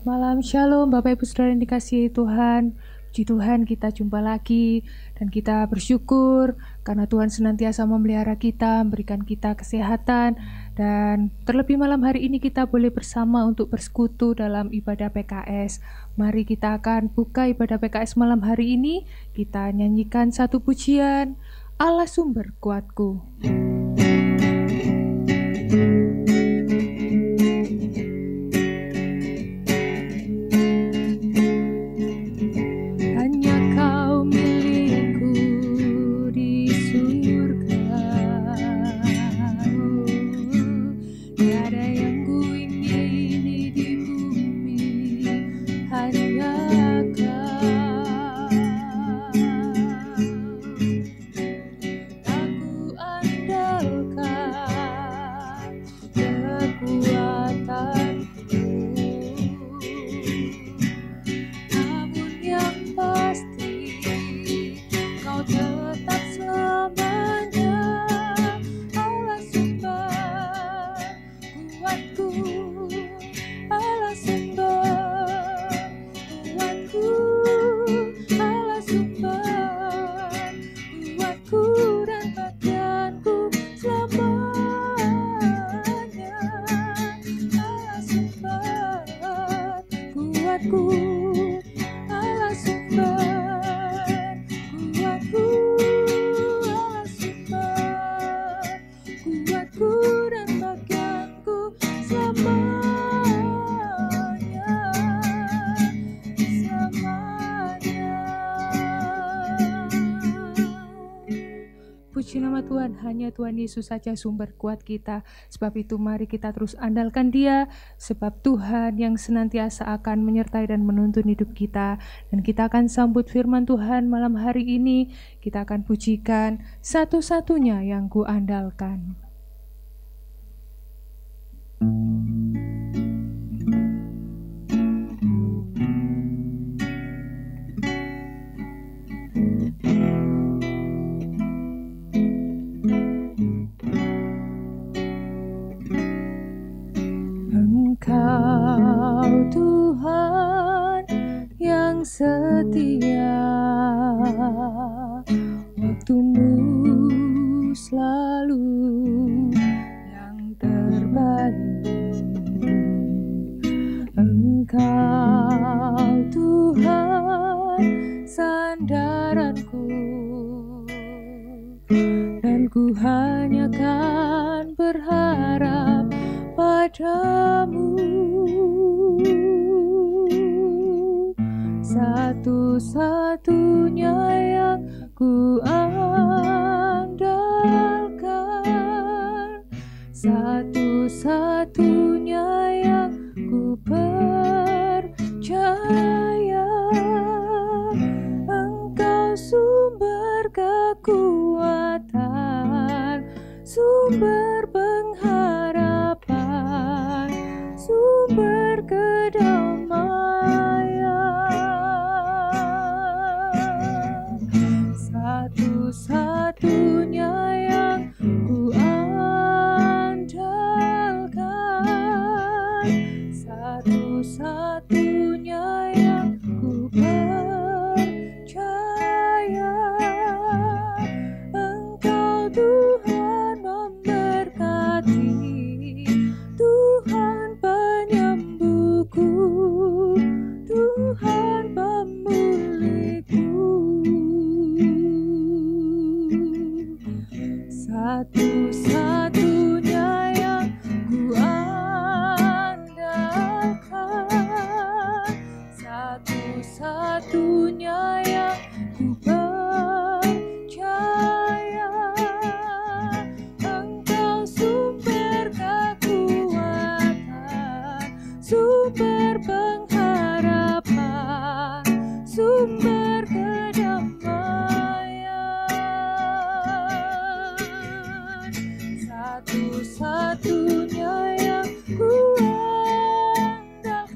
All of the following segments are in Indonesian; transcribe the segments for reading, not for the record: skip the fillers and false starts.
Selamat malam, Shalom Bapak Ibu Saudara yang dikasihi Tuhan. Puji Tuhan kita jumpa lagi dan kita bersyukur karena Tuhan senantiasa memelihara kita, memberikan kita kesehatan, dan terlebih malam hari ini kita boleh bersama untuk bersekutu dalam ibadah PKS. Mari kita akan buka ibadah PKS malam hari ini. Kita nyanyikan satu pujian, Allah sumber kuatku. Puji nama Tuhan, hanya Tuhan Yesus saja sumber kuat kita. Sebab itu mari kita terus andalkan Dia, sebab Tuhan yang senantiasa akan menyertai dan menuntun hidup kita. Dan kita akan sambut firman Tuhan malam hari ini. Kita akan pujikan satu-satunya yang ku andalkan. Engkau Tuhan yang setia, waktumu selalu yang terbaik. Engkau Tuhan sandaranku, dan ku hanya kan berharap padamu. Satu-satunya yang ku andalkan, satu-satunya yang ku percaya. Engkau sumber kekuatan, sumber pengharapan, sumber kedamaian. Satu-satunya yang ku andalkan, satu-satunya yang ku percaya. Engkau Tuhan memberkati, Tuhan penyembuhku, Tuhan pemulihku. Satu-satunya yang ku andalkan, satu-satunya yang ku percaya. Engkau sumber kekuatan, sumber pengharapan, sumber kedamaian. Satu-satunya yang ku andalkan,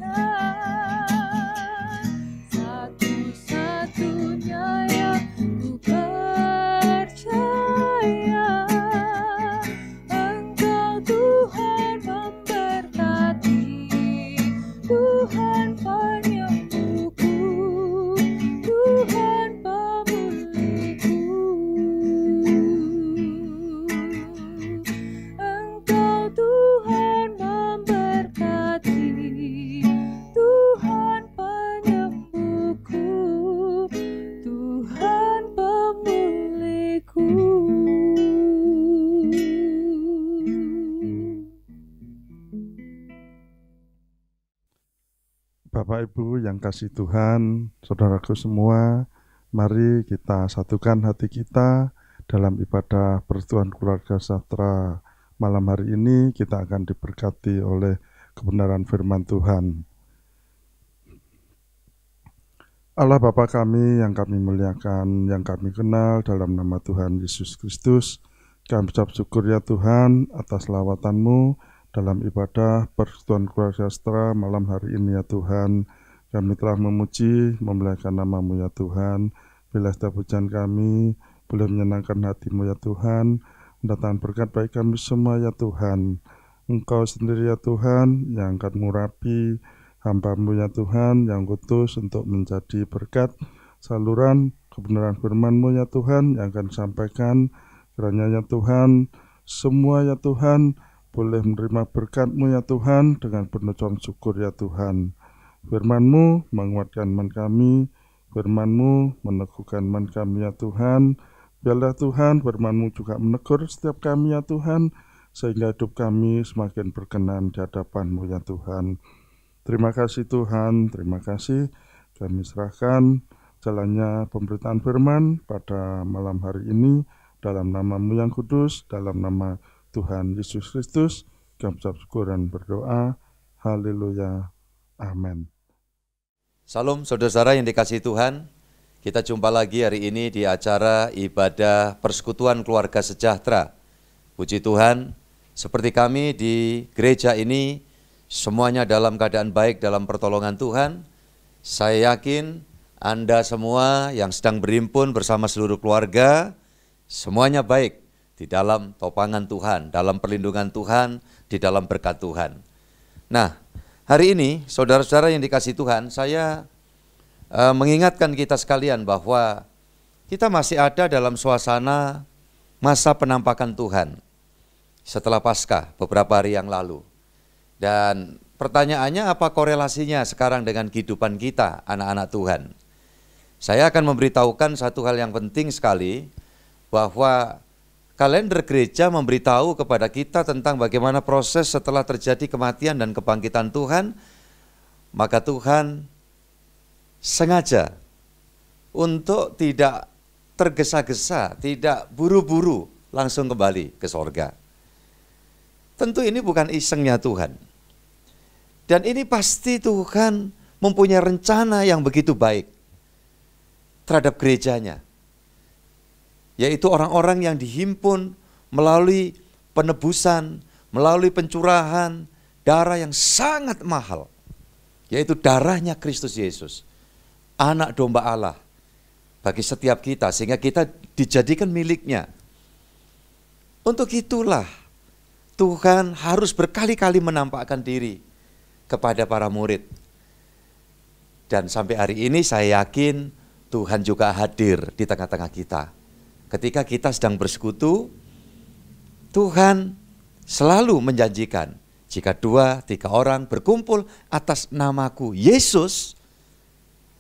satu-satunya yang ku percaya. Engkau Tuhan memberkati, Tuhan Bapak Ibu yang kasih Tuhan, saudaraku semua, mari kita satukan hati kita dalam ibadah Persekutuan Keluarga Sejahtera. Malam hari ini kita akan diberkati oleh kebenaran firman Tuhan. Allah Bapa kami yang kami muliakan, yang kami kenal dalam nama Tuhan Yesus Kristus, kami ucap syukur ya Tuhan atas lawatan-Mu dalam ibadah Persekutuan Keluarga Sejahtera malam hari ini ya Tuhan. Kami telah memuji, memuliakan nama-Mu ya Tuhan. Bila setiap pujian kami boleh menyenangkan hati-Mu ya Tuhan, mendatangkan berkat bagi kami semua ya Tuhan. Engkau sendiri ya Tuhan yang akan mengurapi hamba-Mu ya Tuhan, yang kudus untuk menjadi berkat saluran kebenaran firman-Mu ya Tuhan, yang akan disampaikan. Kiranya ya Tuhan, semua ya Tuhan, boleh menerima berkat-Mu ya Tuhan dengan penuh syukur ya Tuhan. Firman-Mu menguatkan iman kami, firman-Mu meneguhkan iman kami ya Tuhan. Biarlah Tuhan firman-Mu juga menegur setiap kami ya Tuhan, sehingga hidup kami semakin berkenan di hadapan-Mu ya Tuhan. Terima kasih Tuhan, terima kasih. Kami serahkan jalannya pemberitaan firman pada malam hari ini dalam nama-Mu yang kudus, dalam nama Tuhan Yesus Kristus, kami ucap syukur dan berdoa. Haleluya. Amin. Salam saudara-saudara yang dikasihi Tuhan. Kita jumpa lagi hari ini di acara ibadah Persekutuan Keluarga Sejahtera. Puji Tuhan, seperti kami di gereja ini, semuanya dalam keadaan baik dalam pertolongan Tuhan. Saya yakin Anda semua yang sedang berhimpun bersama seluruh keluarga, semuanya baik di dalam topangan Tuhan, dalam perlindungan Tuhan, di dalam berkat Tuhan. Nah, hari ini saudara-saudara yang dikasihi Tuhan, saya mengingatkan kita sekalian bahwa kita masih ada dalam suasana masa penampakan Tuhan setelah Paskah beberapa hari yang lalu. Dan pertanyaannya, apa korelasinya sekarang dengan kehidupan kita, anak-anak Tuhan? Saya akan memberitahukan satu hal yang penting sekali, bahwa kalender gereja memberitahu kepada kita tentang bagaimana proses setelah terjadi kematian dan kebangkitan Tuhan. Maka Tuhan sengaja untuk tidak tergesa-gesa, tidak buru-buru langsung kembali ke sorga. Tentu ini bukan isengnya Tuhan. Dan ini pasti Tuhan mempunyai rencana yang begitu baik terhadap gerejanya, yaitu orang-orang yang dihimpun melalui penebusan, melalui pencurahan darah yang sangat mahal, yaitu darahnya Kristus Yesus, anak domba Allah bagi setiap kita, sehingga kita dijadikan miliknya. Untuk itulah Tuhan harus berkali-kali menampakkan diri kepada para murid. Dan sampai hari ini saya yakin Tuhan juga hadir di tengah-tengah kita. Ketika kita sedang bersekutu, Tuhan selalu menjanjikan, jika 2-3 orang berkumpul atas namaku Yesus,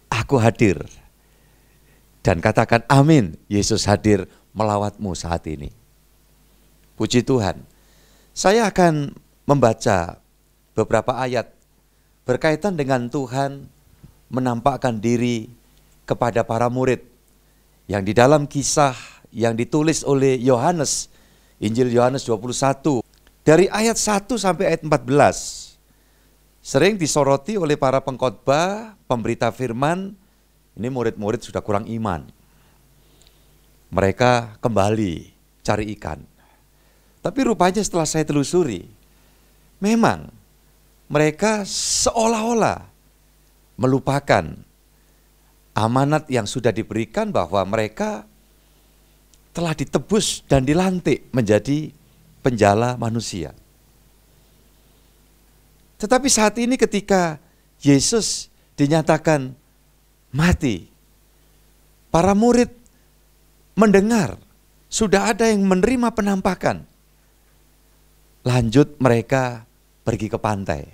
aku hadir. Dan katakan amin, Yesus hadir melawatmu saat ini. Puji Tuhan. Saya akan membaca beberapa ayat berkaitan dengan Tuhan menampakkan diri kepada para murid yang di dalam kisah yang ditulis oleh Yohanes, Injil Yohanes 21, dari ayat 1 sampai ayat 14, sering disoroti oleh para pengkhotbah, pemberita firman. Ini murid-murid sudah kurang iman. Mereka kembali cari ikan. Tapi rupanya setelah saya telusuri, memang mereka seolah-olah melupakan amanat yang sudah diberikan, bahwa mereka telah ditebus dan dilantik menjadi penjala manusia. Tetapi saat ini ketika Yesus dinyatakan mati, para murid mendengar sudah ada yang menerima penampakan. Lanjut mereka pergi ke pantai.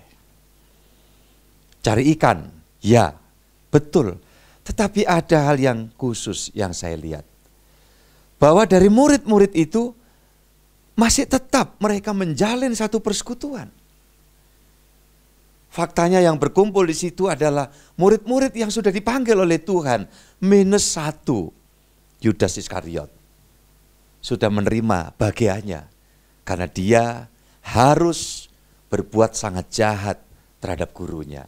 Cari ikan, ya betul. Tetapi ada hal yang khusus yang saya lihat. Bahwa dari murid-murid itu masih tetap mereka menjalin satu persekutuan. Faktanya yang berkumpul di situ adalah murid-murid yang sudah dipanggil oleh Tuhan, minus 1, Yudas Iskariot. Sudah menerima bagiannya, karena dia harus berbuat sangat jahat terhadap gurunya.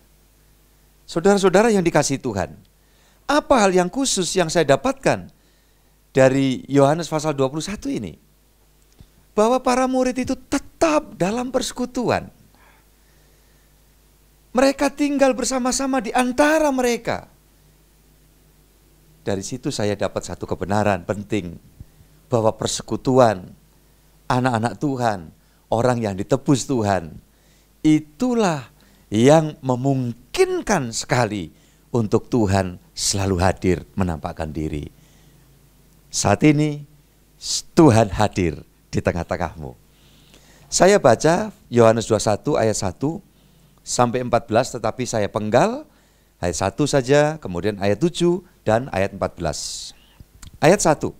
Saudara-saudara yang dikasihi Tuhan, apa hal yang khusus yang saya dapatkan dari Yohanes pasal 21 ini? Bahwa para murid itu tetap dalam persekutuan. Mereka tinggal bersama-sama di antara mereka. Dari situ saya dapat satu kebenaran penting, bahwa persekutuan anak-anak Tuhan, orang yang ditebus Tuhan, itulah yang memungkinkan sekali untuk Tuhan selalu hadir menampakkan diri. Saat ini Tuhan hadir di tengah-tengahmu. Saya baca Yohanes 21 ayat 1 sampai 14, tetapi saya penggal ayat 1 saja, kemudian ayat 7 dan ayat 14. Ayat 1.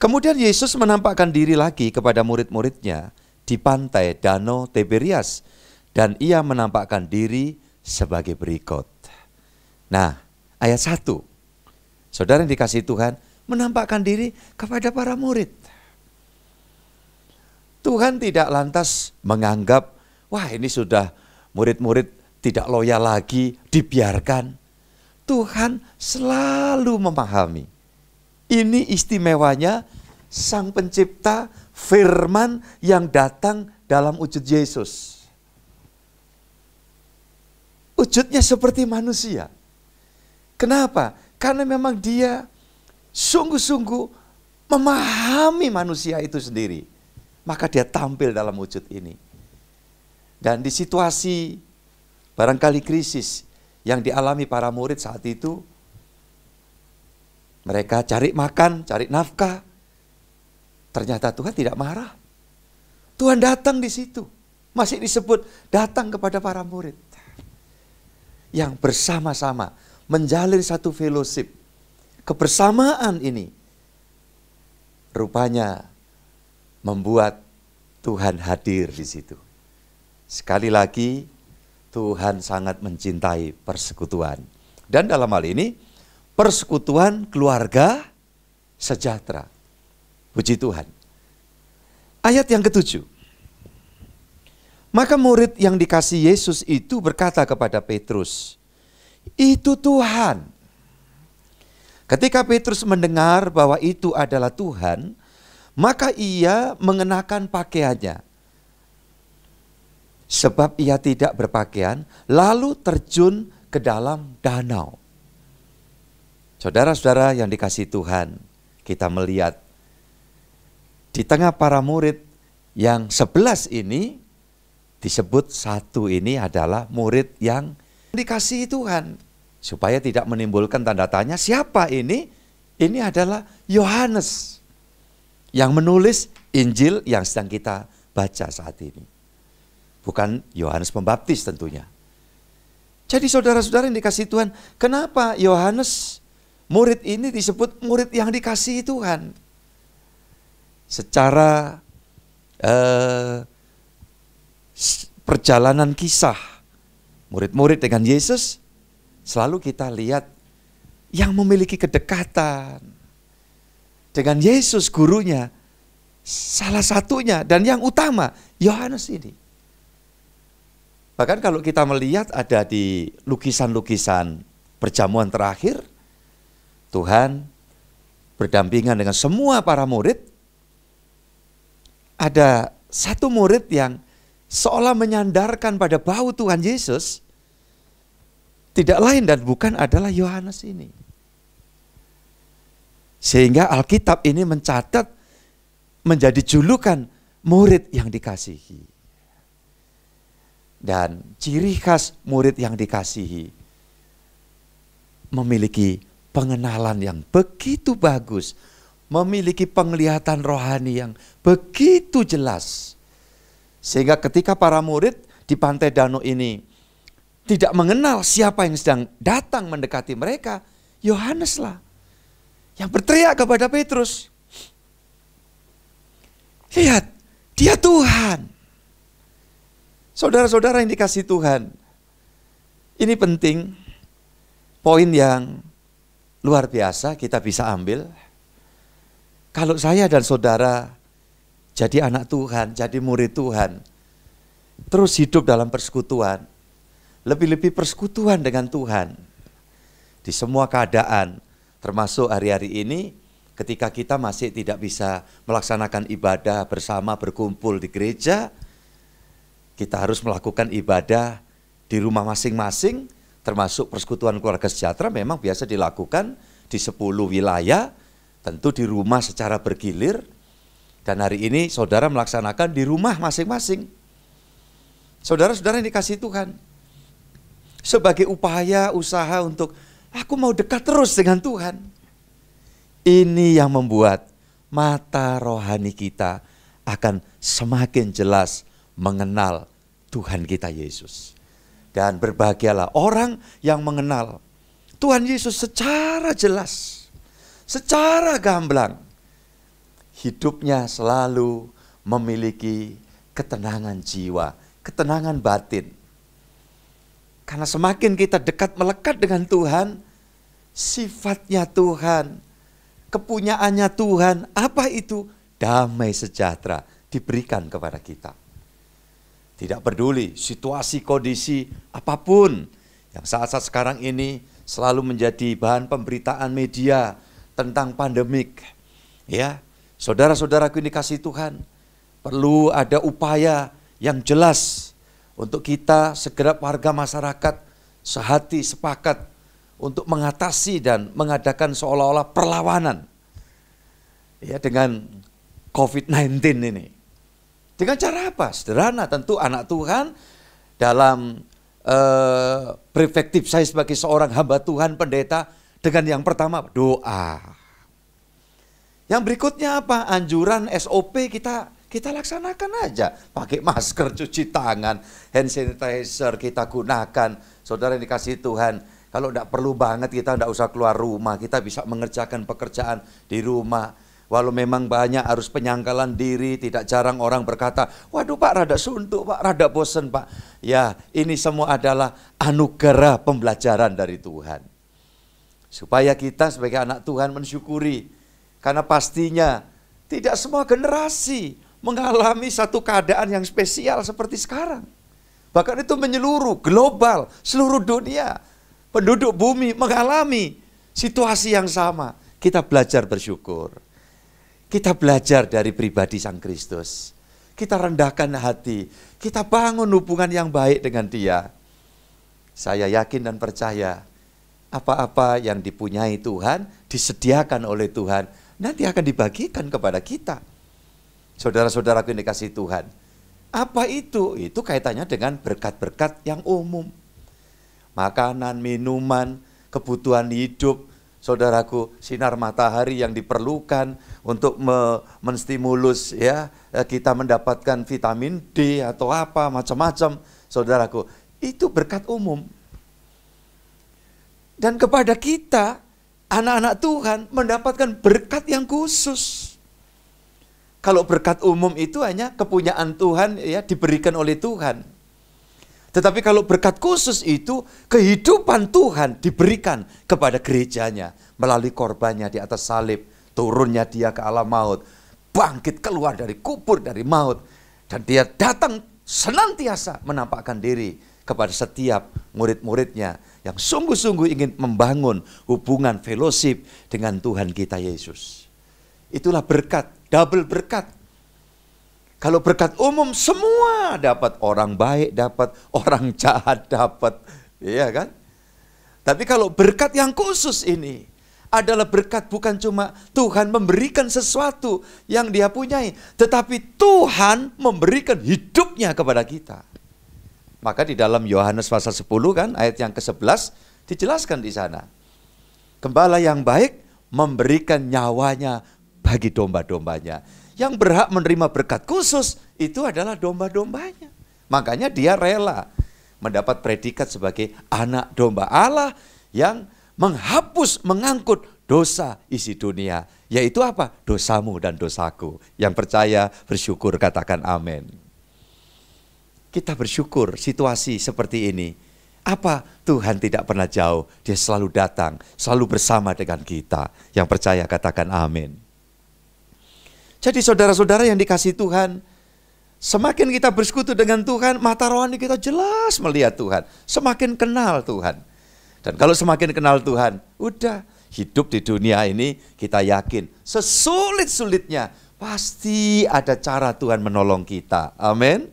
Kemudian Yesus menampakkan diri lagi kepada murid-muridnya di pantai Danau Tiberias, dan ia menampakkan diri sebagai berikut. Nah, ayat 1. Saudara yang dikasihi Tuhan, menampakkan diri kepada para murid. Tuhan tidak lantas menganggap, wah ini sudah murid-murid tidak loyal lagi, dibiarkan. Tuhan selalu memahami. Ini istimewanya Sang Pencipta, Firman yang datang dalam wujud Yesus. Wujudnya seperti manusia. Kenapa? Karena memang dia sungguh-sungguh memahami manusia itu sendiri. Maka dia tampil dalam wujud ini. Dan di situasi barangkali krisis yang dialami para murid saat itu, mereka cari makan, cari nafkah. Ternyata Tuhan tidak marah. Tuhan datang di situ. Masih disebut datang kepada para murid. Yang bersama-sama menjalin satu fellowship. Kebersamaan ini rupanya membuat Tuhan hadir di situ. Sekali lagi, Tuhan sangat mencintai persekutuan. Dan dalam hal ini, persekutuan keluarga sejahtera. Puji Tuhan. Ayat yang ke-7. Maka murid yang dikasihi Yesus itu berkata kepada Petrus, "Itu Tuhan." Ketika Petrus mendengar bahwa itu adalah Tuhan, maka ia mengenakan pakaiannya. Sebab ia tidak berpakaian, lalu terjun ke dalam danau. Saudara-saudara yang dikasihi Tuhan, kita melihat di tengah para murid yang 11 ini, disebut satu ini adalah murid yang dikasihi Tuhan. Supaya tidak menimbulkan tanda tanya, siapa ini? Ini adalah Yohanes yang menulis Injil yang sedang kita baca saat ini. Bukan Yohanes Pembaptis tentunya. Jadi saudara-saudara yang dikasihi Tuhan, kenapa Yohanes murid ini disebut murid yang dikasihi Tuhan? Secara perjalanan kisah murid-murid dengan Yesus, selalu kita lihat yang memiliki kedekatan dengan Yesus gurunya, salah satunya dan yang utama Yohanes ini. Bahkan kalau kita melihat ada di lukisan-lukisan perjamuan terakhir, Tuhan berdampingan dengan semua para murid. Ada satu murid yang seolah menyandarkan pada bahu Tuhan Yesus, tidak lain dan bukan adalah Yohanes ini. Sehingga Alkitab ini mencatat menjadi julukan murid yang dikasihi. Dan ciri khas murid yang dikasihi memiliki pengenalan yang begitu bagus, memiliki penglihatan rohani yang begitu jelas. Sehingga ketika para murid di pantai danau ini tidak mengenal siapa yang sedang datang mendekati mereka, Yohaneslah yang berteriak kepada Petrus, "Lihat, dia Tuhan." Saudara-saudara yang dikasihi Tuhan, Ini penting, poin yang luar biasa kita bisa ambil. Kalau saya dan saudara jadi anak Tuhan, jadi murid Tuhan, terus hidup dalam persekutuan, lebih-lebih persekutuan dengan Tuhan, di semua keadaan, termasuk hari-hari ini, ketika kita masih tidak bisa melaksanakan ibadah bersama berkumpul di gereja, kita harus melakukan ibadah di rumah masing-masing, termasuk persekutuan keluarga sejahtera memang biasa dilakukan di 10 wilayah, tentu di rumah secara bergilir, dan hari ini saudara melaksanakan di rumah masing-masing. Saudara-saudara yang dikasihi Tuhan, sebagai upaya, usaha untuk aku mau dekat terus dengan Tuhan, ini yang membuat mata rohani kita akan semakin jelas mengenal Tuhan kita Yesus. Dan berbahagialah orang yang mengenal Tuhan Yesus secara jelas, secara gamblang. Hidupnya selalu memiliki ketenangan jiwa, ketenangan batin. Karena semakin kita dekat melekat dengan Tuhan, sifatnya Tuhan, kepunyaannya Tuhan, apa itu? Damai sejahtera diberikan kepada kita. Tidak peduli situasi, kondisi, apapun yang saat-saat sekarang ini selalu menjadi bahan pemberitaan media tentang pandemik. Ya, saudara-saudaraku yang dikasihi Tuhan, perlu ada upaya yang jelas untuk kita segenap warga masyarakat sehati sepakat untuk mengatasi dan mengadakan seolah-olah perlawanan ya dengan COVID-19 ini. Dengan cara apa? Sederhana, tentu anak Tuhan dalam perspektif saya sebagai seorang hamba Tuhan, pendeta, dengan yang pertama doa. Yang berikutnya apa? Anjuran SOP kita laksanakan aja. Pakai masker, cuci tangan, hand sanitizer kita gunakan. Saudara yang dikasihi Tuhan, kalau tidak perlu banget kita tidak usah keluar rumah, kita bisa mengerjakan pekerjaan di rumah. Walau memang banyak harus penyangkalan diri, tidak jarang orang berkata, waduh Pak rada suntuk Pak, rada bosen Pak. Ya, ini semua adalah anugerah pembelajaran dari Tuhan. Supaya kita sebagai anak Tuhan mensyukuri. Karena pastinya tidak semua generasi mengalami satu keadaan yang spesial seperti sekarang. Bahkan itu menyeluruh, global, seluruh dunia. Penduduk bumi mengalami situasi yang sama. Kita belajar bersyukur. Kita belajar dari pribadi Sang Kristus. Kita rendahkan hati. Kita bangun hubungan yang baik dengan Dia. Saya yakin dan percaya, apa-apa yang dipunyai Tuhan, disediakan oleh Tuhan, nanti akan dibagikan kepada kita. Saudara-saudaraku yang dikasihi Tuhan. Apa itu? Itu kaitannya dengan berkat-berkat yang umum. Makanan, minuman, kebutuhan hidup, saudaraku, sinar matahari yang diperlukan untuk menstimulus ya kita mendapatkan vitamin D atau apa macam-macam, saudaraku, itu berkat umum. Dan kepada kita anak-anak Tuhan mendapatkan berkat yang khusus. Kalau berkat umum itu hanya kepunyaan Tuhan ya, diberikan oleh Tuhan. Tetapi kalau berkat khusus itu, kehidupan Tuhan diberikan kepada gerejanya melalui korbannya di atas salib, turunnya Dia ke alam maut, bangkit keluar dari kubur, dari maut, dan Dia datang senantiasa menampakkan diri kepada setiap murid-muridnya yang sungguh-sungguh ingin membangun hubungan fellowship dengan Tuhan kita Yesus. Itulah berkat, double berkat. Kalau berkat umum semua dapat, orang baik dapat, orang jahat dapat, iya kan? Tapi kalau berkat yang khusus ini adalah berkat bukan cuma Tuhan memberikan sesuatu yang Dia punyai, tetapi Tuhan memberikan hidupnya kepada kita. Maka di dalam Yohanes pasal 10 kan ayat yang ke-11 dijelaskan di sana. Gembala yang baik memberikan nyawanya bagi domba-dombanya. Yang berhak menerima berkat khusus itu adalah domba-dombanya. Makanya dia rela mendapat predikat sebagai anak domba Allah yang menghapus, mengangkut dosa isi dunia. Yaitu apa? Dosamu dan dosaku. Yang percaya bersyukur katakan amin. Kita bersyukur situasi seperti ini Apa? Tuhan tidak pernah jauh, dia selalu datang, selalu bersama dengan kita. Yang percaya katakan amin. Jadi saudara-saudara yang dikasihi Tuhan, semakin kita bersekutu dengan Tuhan, mata rohani kita jelas melihat Tuhan, semakin kenal Tuhan. Dan kalau semakin kenal Tuhan, udah hidup di dunia ini kita yakin sesulit-sulitnya pasti ada cara Tuhan menolong kita. Amin.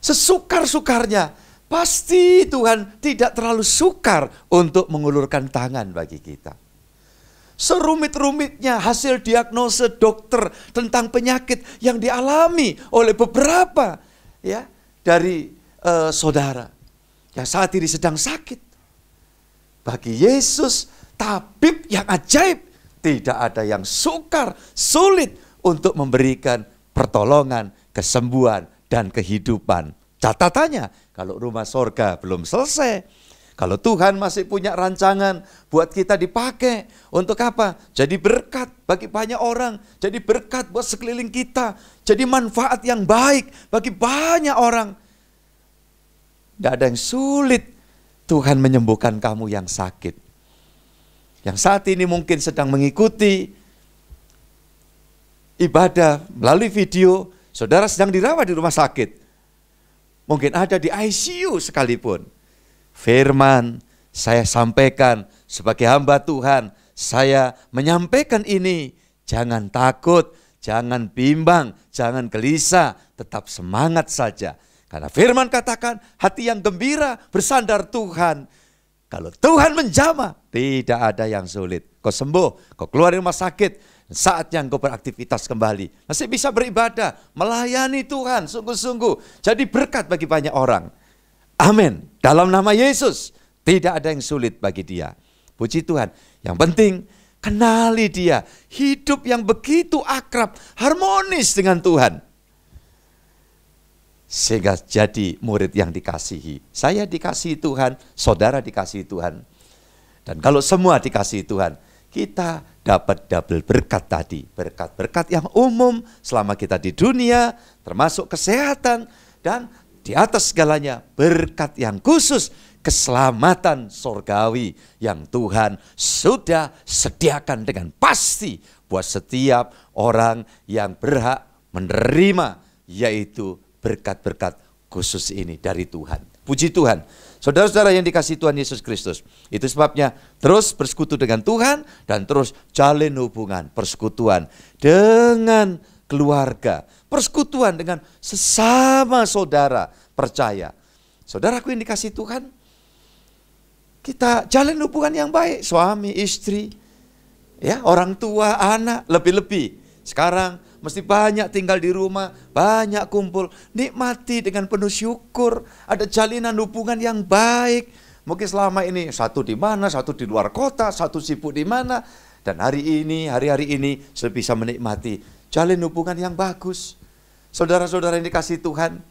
Sesukar-sukarnya pasti Tuhan tidak terlalu sukar untuk mengulurkan tangan bagi kita. Serumit-rumitnya hasil diagnosa dokter tentang penyakit yang dialami oleh beberapa ya dari saudara yang saat ini sedang sakit. Bagi Yesus, tabib yang ajaib, tidak ada yang sukar, sulit untuk memberikan pertolongan, kesembuhan, dan kehidupan. Catatannya, kalau rumah sorga belum selesai, kalau Tuhan masih punya rancangan buat kita dipakai, untuk apa? Jadi berkat bagi banyak orang, jadi berkat buat sekeliling kita, jadi manfaat yang baik bagi banyak orang. Tidak ada yang sulit Tuhan menyembuhkan kamu yang sakit. Yang saat ini mungkin sedang mengikuti ibadah melalui video, saudara sedang dirawat di rumah sakit. Mungkin ada di ICU sekalipun. Firman saya sampaikan sebagai hamba Tuhan, saya menyampaikan ini. Jangan takut, jangan bimbang, jangan gelisah, tetap semangat saja. Karena firman katakan, hati yang gembira bersandar Tuhan. Kalau Tuhan menjamah, tidak ada yang sulit. Kau sembuh, kau keluar dari rumah sakit, saatnya kau beraktivitas kembali. Masih bisa beribadah, melayani Tuhan, sungguh-sungguh. Jadi berkat bagi banyak orang. Amin. Dalam nama Yesus, tidak ada yang sulit bagi dia. Puji Tuhan. Yang penting, kenali dia. Hidup yang begitu akrab, harmonis dengan Tuhan. Sehingga jadi murid yang dikasihi. Saya dikasihi Tuhan, saudara dikasihi Tuhan. Dan kalau semua dikasihi Tuhan, kita dapat double berkat tadi. Berkat-berkat yang umum selama kita di dunia, termasuk kesehatan, dan di atas segalanya berkat yang khusus, keselamatan sorgawi yang Tuhan sudah sediakan dengan pasti buat setiap orang yang berhak menerima, yaitu berkat-berkat khusus ini dari Tuhan. Puji Tuhan. Saudara-saudara yang dikasihi Tuhan Yesus Kristus, itu sebabnya terus bersekutu dengan Tuhan dan terus jalin hubungan, persekutuan dengan keluarga, persekutuan dengan sesama saudara percaya. Saudaraku yang dikasihi Tuhan, kita jalin hubungan yang baik, suami, istri, ya, orang tua, anak, lebih-lebih. Sekarang mesti banyak tinggal di rumah, banyak kumpul, nikmati dengan penuh syukur, ada jalinan hubungan yang baik. Mungkin selama ini satu di mana, satu di luar kota, satu sibuk di mana, dan hari-hari ini sudah bisa menikmati jalin hubungan yang bagus. Saudara-saudara yang dikasihi Tuhan,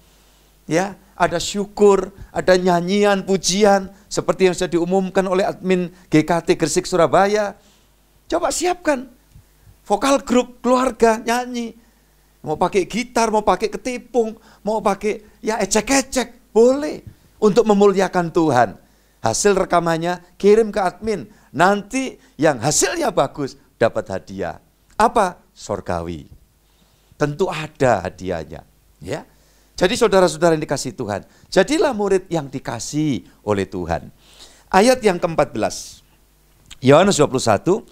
ya, ada syukur, ada nyanyian, pujian, seperti yang sudah diumumkan oleh admin GKT Gresik Surabaya. Coba siapkan vokal grup keluarga nyanyi. Mau pakai gitar, mau pakai ketipung, mau pakai ya ecek-ecek, boleh. Untuk memuliakan Tuhan. Hasil rekamannya kirim ke admin. Nanti yang hasilnya bagus dapat hadiah. Apa? Sorgawi. Tentu ada hadiahnya. Ya. Jadi saudara-saudara yang dikasihi Tuhan, jadilah murid yang dikasihi oleh Tuhan. Ayat yang ke-14. Yohanes 21.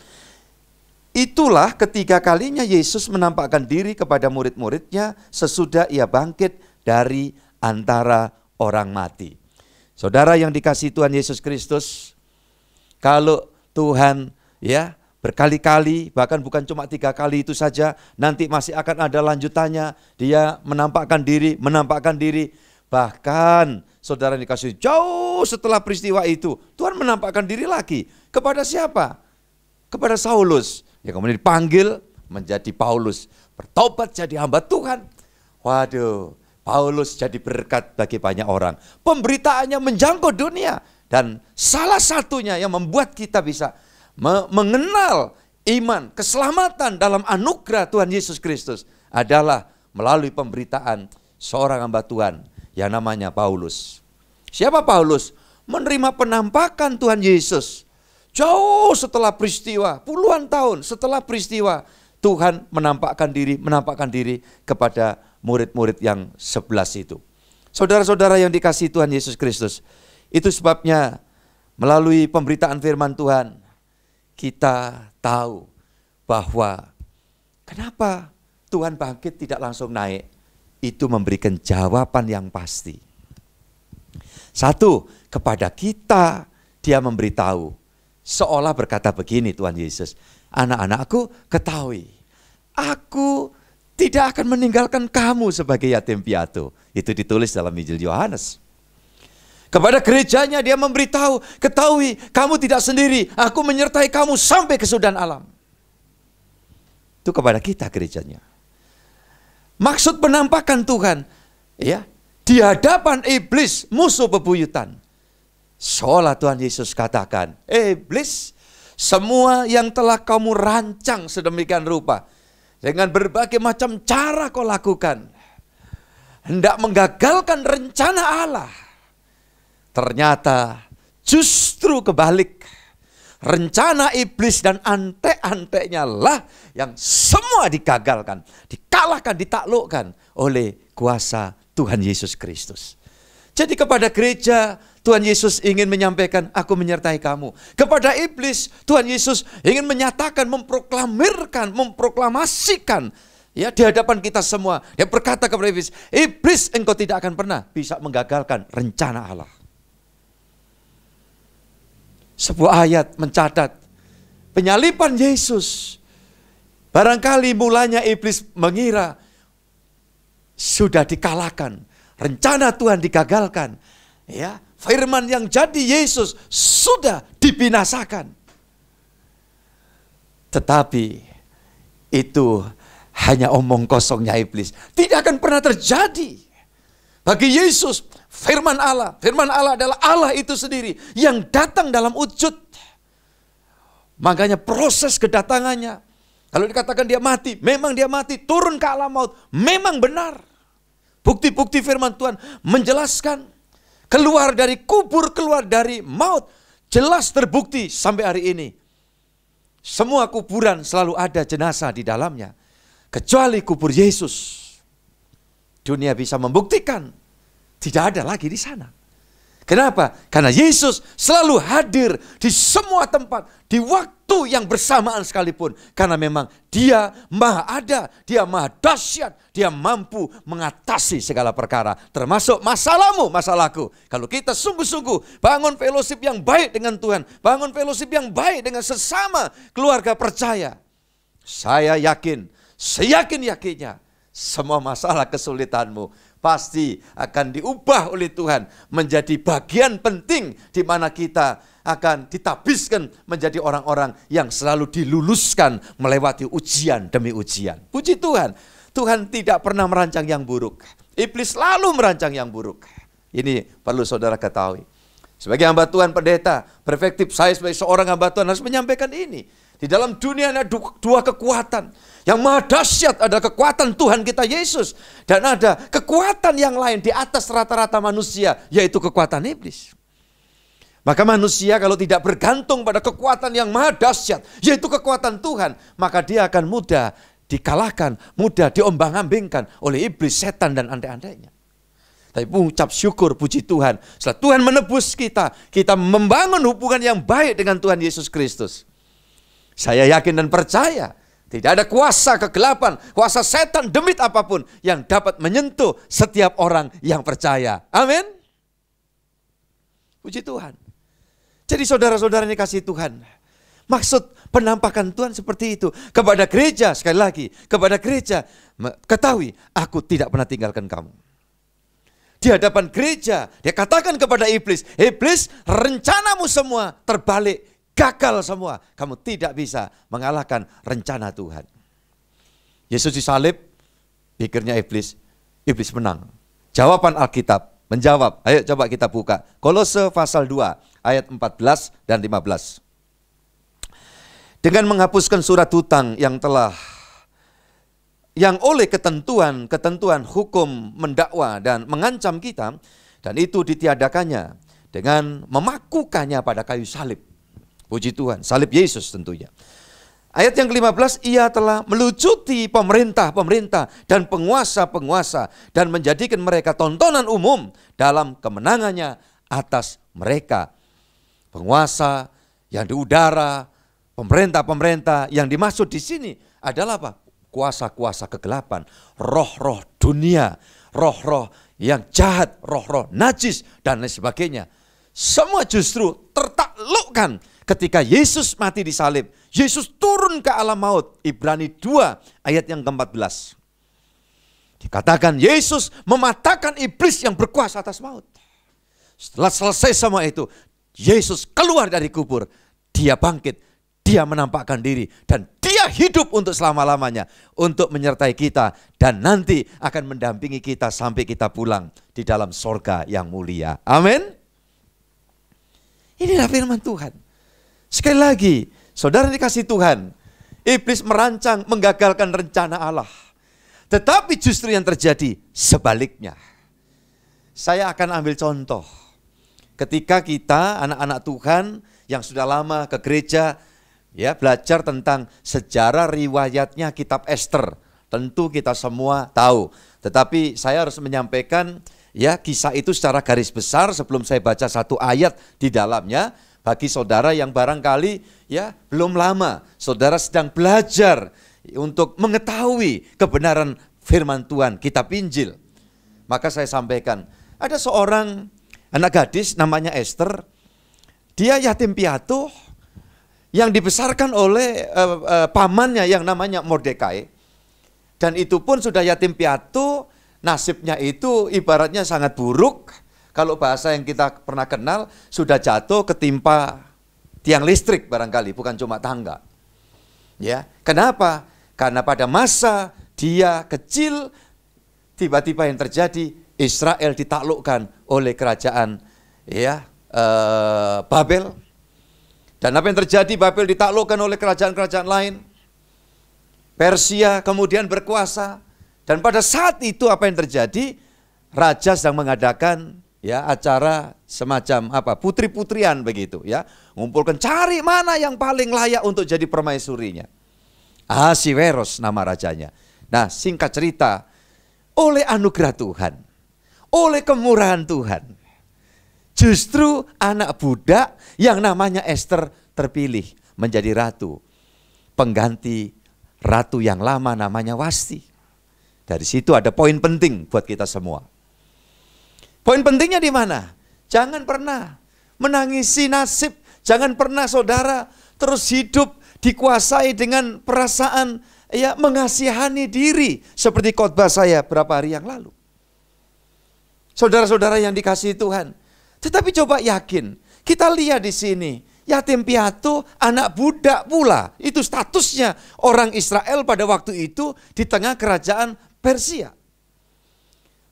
Itulah ketiga kalinya Yesus menampakkan diri kepada murid-muridnya sesudah ia bangkit dari antara orang mati. Saudara yang dikasihi Tuhan Yesus Kristus, kalau Tuhan ya berkali-kali, bahkan bukan cuma 3 kali itu saja, nanti masih akan ada lanjutannya. Dia menampakkan diri, bahkan saudara yang dikasihi, jauh setelah peristiwa itu Tuhan menampakkan diri lagi. Kepada siapa? Kepada Saulus, yang kemudian dipanggil menjadi Paulus, bertobat jadi hamba Tuhan. Waduh, Paulus jadi berkat bagi banyak orang. Pemberitaannya menjangkau dunia. Dan salah satunya yang membuat kita bisa mengenal iman, keselamatan dalam anugerah Tuhan Yesus Kristus adalah melalui pemberitaan seorang hamba Tuhan yang namanya Paulus. Siapa Paulus? Menerima penampakan Tuhan Yesus. Jauh setelah peristiwa, puluhan tahun setelah peristiwa, Tuhan menampakkan diri kepada murid-murid yang 11 itu. Saudara-saudara yang dikasihi Tuhan Yesus Kristus, itu sebabnya melalui pemberitaan firman Tuhan, kita tahu bahwa kenapa Tuhan bangkit tidak langsung naik, itu memberikan jawaban yang pasti. Satu, kepada kita dia memberitahu, seolah berkata begini Tuhan Yesus, anak-anakku ketahui, aku tidak akan meninggalkan kamu sebagai yatim piatu. Itu ditulis dalam Injil Yohanes. Kepada gerejanya dia memberitahu, ketahui kamu tidak sendiri, aku menyertai kamu sampai kesudahan alam. Itu kepada kita gerejanya. Maksud penampakan Tuhan, ya, di hadapan iblis, musuh bebuyutan. Seolah Tuhan Yesus katakan, iblis, semua yang telah kamu rancang sedemikian rupa, dengan berbagai macam cara kau lakukan, hendak menggagalkan rencana Allah. Ternyata justru kebalik. Rencana iblis dan antek-anteknya lah yang semua digagalkan, dikalahkan, ditaklukkan oleh kuasa Tuhan Yesus Kristus. Jadi kepada gereja, Tuhan Yesus ingin menyampaikan, aku menyertai kamu. Kepada iblis, Tuhan Yesus ingin menyatakan, memproklamirkan, memproklamasikan, ya, di hadapan kita semua. Dia berkata kepada iblis, iblis, engkau tidak akan pernah bisa menggagalkan rencana Allah. Sebuah ayat mencatat penyaliban Yesus. Barangkali mulanya iblis mengira sudah dikalahkan, rencana Tuhan digagalkan. Ya, firman yang jadi Yesus sudah dibinasakan. Tetapi itu hanya omong kosongnya iblis. Tidak akan pernah terjadi. Bagi Yesus, firman Allah adalah Allah itu sendiri yang datang dalam wujud. Makanya proses kedatangannya, kalau dikatakan dia mati, memang dia mati, turun ke alam maut, memang benar. Bukti-bukti firman Tuhan menjelaskan, keluar dari kubur, keluar dari maut, jelas terbukti sampai hari ini. Semua kuburan selalu ada jenazah di dalamnya, kecuali kubur Yesus. Dunia bisa membuktikan tidak ada lagi di sana. Kenapa? Karena Yesus selalu hadir di semua tempat, di waktu yang bersamaan sekalipun. Karena memang dia maha ada, dia maha dahsyat, dia mampu mengatasi segala perkara. Termasuk masalahmu, masalahku. Kalau kita sungguh-sungguh bangun fellowship yang baik dengan Tuhan, bangun fellowship yang baik dengan sesama keluarga percaya. Saya yakin, seyakin-yakinnya, semua masalah kesulitanmu pasti akan diubah oleh Tuhan menjadi bagian penting di mana kita akan ditabiskan menjadi orang-orang yang selalu diluluskan melewati ujian demi ujian. Puji Tuhan, Tuhan tidak pernah merancang yang buruk. Iblis selalu merancang yang buruk. Ini perlu saudara ketahui. Sebagai hamba Tuhan pendeta, perspektif saya sebagai seorang hamba Tuhan harus menyampaikan ini. Di dalam dunia ada dua kekuatan. Yang maha dahsyat ada kekuatan Tuhan kita Yesus. Dan ada kekuatan yang lain di atas rata-rata manusia, yaitu kekuatan iblis. Maka manusia kalau tidak bergantung pada kekuatan yang maha dahsyat, yaitu kekuatan Tuhan, maka dia akan mudah dikalahkan, mudah diombang-ambingkan oleh iblis, setan, dan antek-anteknya. Tapi mengucap syukur, puji Tuhan, setelah Tuhan menebus kita, kita membangun hubungan yang baik dengan Tuhan Yesus Kristus. Saya yakin dan percaya, tidak ada kuasa kegelapan, kuasa setan, demit apapun yang dapat menyentuh setiap orang yang percaya. Amin. Puji Tuhan. Jadi saudara-saudara yang dikasihi Tuhan, maksud penampakan Tuhan seperti itu. Kepada gereja, sekali lagi, kepada gereja, ketahui, aku tidak pernah tinggalkan kamu. Di hadapan gereja, dia katakan kepada iblis, iblis, rencanamu semua terbalik. Gagal semua, kamu tidak bisa mengalahkan rencana Tuhan. Yesus disalib, pikirnya iblis menang. Jawaban Alkitab menjawab, ayo coba kita buka. Kolose pasal 2 ayat 14 dan 15. Dengan menghapuskan surat hutang yang oleh ketentuan hukum mendakwa dan mengancam kita, Dan itu ditiadakannya dengan memakukannya pada kayu salib. Puji Tuhan, salib Yesus tentunya. Ayat yang ke-15, ia telah melucuti pemerintah-pemerintah dan penguasa-penguasa dan menjadikan mereka tontonan umum dalam kemenangannya atas mereka. Penguasa yang di udara, pemerintah-pemerintah yang dimaksud di sini adalah apa? Kuasa-kuasa kegelapan, roh-roh dunia, roh-roh yang jahat, roh-roh najis dan lain sebagainya. Semua justru tertaklukkan ketika Yesus mati di salib. Yesus turun ke alam maut. Ibrani 2 ayat yang ke-14. Dikatakan Yesus mematahkan iblis yang berkuasa atas maut. Setelah selesai semua itu, Yesus keluar dari kubur. Dia bangkit, dia menampakkan diri, dan dia hidup untuk selama-lamanya. Untuk menyertai kita dan nanti akan mendampingi kita sampai kita pulang di dalam sorga yang mulia. Amin. Inilah firman Tuhan. Sekali lagi, saudara dikasih Tuhan, iblis merancang menggagalkan rencana Allah. Tetapi justru yang terjadi sebaliknya. Saya akan ambil contoh. Ketika kita anak-anak Tuhan yang sudah lama ke gereja, ya, belajar tentang sejarah riwayatnya kitab Ester. Tentu kita semua tahu. Tetapi saya harus menyampaikan ya kisah itu secara garis besar sebelum saya baca satu ayat di dalamnya. Bagi saudara yang barangkali ya belum lama saudara sedang belajar untuk mengetahui kebenaran firman Tuhan, kitab Injil. Maka saya sampaikan, ada seorang anak gadis namanya Ester. Dia yatim piatu yang dibesarkan oleh pamannya yang namanya Mordekai. Dan itu pun sudah yatim piatu, nasibnya itu ibaratnya sangat buruk. Kalau bahasa yang kita pernah kenal, sudah jatuh ketimpa tiang listrik barangkali, bukan cuma tangga. Ya, kenapa? Karena pada masa dia kecil, tiba-tiba yang terjadi, Israel ditaklukkan oleh kerajaan ya Babel. Dan apa yang terjadi? Babel ditaklukkan oleh kerajaan-kerajaan lain. Persia kemudian berkuasa. Dan pada saat itu apa yang terjadi? Raja sedang mengadakan ya acara semacam apa putri-putrian begitu ya, ngumpulkan cari mana yang paling layak untuk jadi permaisurinya. Ahasiweros nama rajanya. Nah, singkat cerita, oleh anugerah Tuhan, oleh kemurahan Tuhan, justru anak budak yang namanya Ester terpilih menjadi ratu, pengganti ratu yang lama namanya Wasti. Dari situ ada poin penting buat kita semua. Poin pentingnya di mana? Jangan pernah menangisi nasib, jangan pernah saudara terus hidup dikuasai dengan perasaan ya mengasihani diri seperti khotbah saya berapa hari yang lalu. Saudara-saudara yang dikasihi Tuhan, tetapi coba yakin, kita lihat di sini, yatim piatu, anak budak pula, itu statusnya orang Israel pada waktu itu di tengah kerajaan Persia.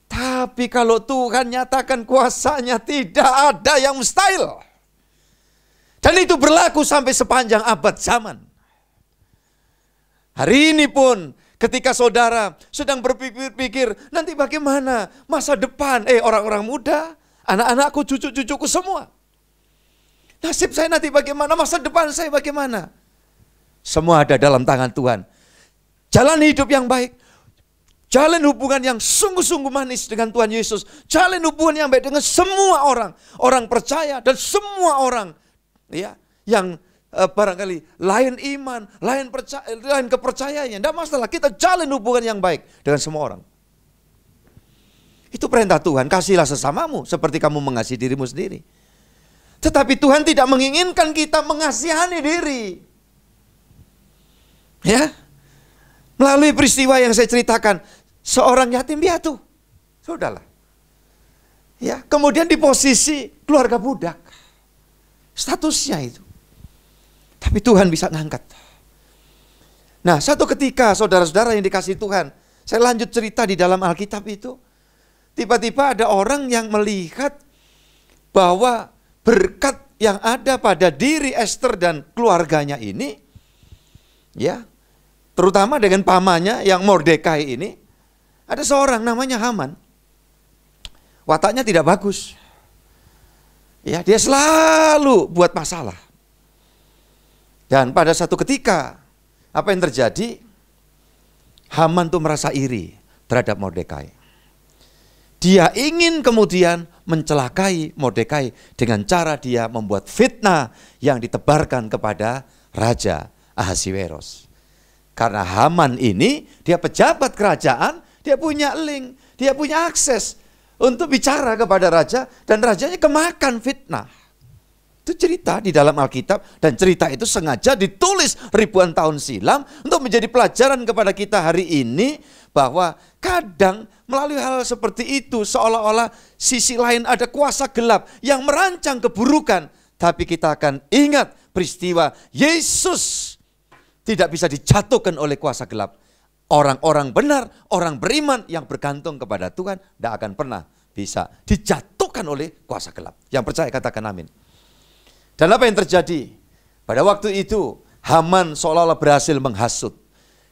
Tapi kalau Tuhan nyatakan kuasanya, tidak ada yang mustahil. Dan itu berlaku sampai sepanjang abad zaman. Hari ini pun ketika saudara sedang berpikir, nanti bagaimana masa depan, orang-orang muda, anak-anakku, cucu-cucuku semua. Nasib saya nanti bagaimana, masa depan saya bagaimana. Semua ada dalam tangan Tuhan. Jalan hidup yang baik. Jalin hubungan yang sungguh-sungguh manis dengan Tuhan Yesus. Jalin hubungan yang baik dengan semua orang. Orang percaya dan semua orang ya yang barangkali lain iman, lain kepercayaannya. Tidak masalah, kita jalin hubungan yang baik dengan semua orang. Itu perintah Tuhan, kasihlah sesamamu seperti kamu mengasihi dirimu sendiri. Tetapi Tuhan tidak menginginkan kita mengasihani diri. Ya, melalui peristiwa yang saya ceritakan, seorang yatim piatu, sudahlah. Ya, kemudian di posisi keluarga budak, statusnya itu. Tapi Tuhan bisa ngangkat. Nah, satu ketika saudara-saudara yang dikasihi Tuhan, saya lanjut cerita di dalam Alkitab itu. Tiba-tiba ada orang yang melihat bahwa berkat yang ada pada diri Ester dan keluarganya ini, ya, terutama dengan pamannya yang Mordekai ini, ada seorang namanya Haman. wataknya tidak bagus. Ya, dia selalu buat masalah. Dan pada satu ketika, apa yang terjadi? Haman tuh merasa iri terhadap Mordekai. Dia ingin kemudian mencelakai Mordekai dengan cara dia membuat fitnah yang ditebarkan kepada Raja Ahasiweros. Karena Haman ini, dia pejabat kerajaan, dia punya link, dia punya akses untuk bicara kepada raja, dan rajanya kemakan fitnah. Itu cerita di dalam Alkitab, dan cerita itu sengaja ditulis ribuan tahun silam untuk menjadi pelajaran kepada kita hari ini, bahwa kadang melalui hal seperti itu seolah-olah sisi lain ada kuasa gelap yang merancang keburukan. Tapi kita akan ingat peristiwa Yesus tidak bisa dijatuhkan oleh kuasa gelap. Orang-orang benar, orang beriman yang bergantung kepada Tuhan tidak akan pernah bisa dijatuhkan oleh kuasa gelap. Yang percaya katakan amin. Dan apa yang terjadi? Pada waktu itu Haman seolah-olah berhasil menghasut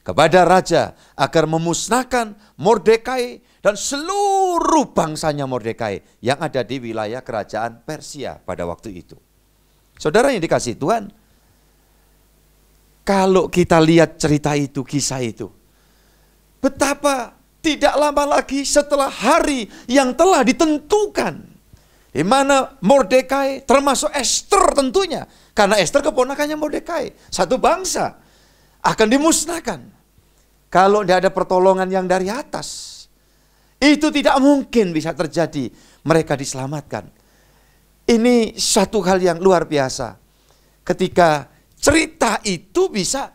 kepada raja agar memusnahkan Mordekai dan seluruh bangsanya Mordekai yang ada di wilayah kerajaan Persia pada waktu itu. Saudara yang dikasihi Tuhan, kalau kita lihat cerita itu, kisah itu, betapa tidak lama lagi setelah hari yang telah ditentukan, di mana Mordekai termasuk Ester tentunya, karena Ester keponakannya Mordekai, satu bangsa, akan dimusnahkan. Kalau tidak ada pertolongan yang dari atas, itu tidak mungkin bisa terjadi, mereka diselamatkan. Ini satu hal yang luar biasa. Ketika cerita itu bisa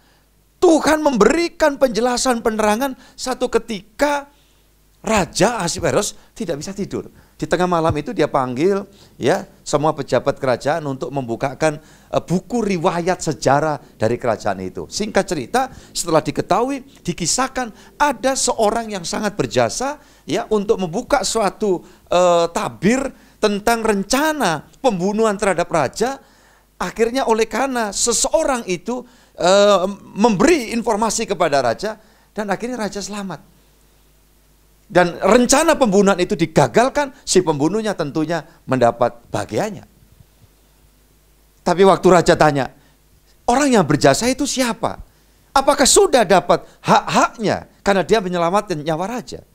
Tuhan memberikan penjelasan penerangan, satu ketika Raja Ahasiweros tidak bisa tidur. Di tengah malam itu dia panggil ya semua pejabat kerajaan untuk membukakan buku riwayat sejarah dari kerajaan itu. Singkat cerita, setelah diketahui, dikisahkan ada seorang yang sangat berjasa ya untuk membuka suatu tabir tentang rencana pembunuhan terhadap raja. Akhirnya oleh karena seseorang itu memberi informasi kepada raja, dan akhirnya raja selamat. Dan rencana pembunuhan itu digagalkan, si pembunuhnya tentunya mendapat bagiannya. Tapi waktu raja tanya, orang yang berjasa itu siapa? Apakah sudah dapat hak-haknya karena dia menyelamatkan nyawa raja?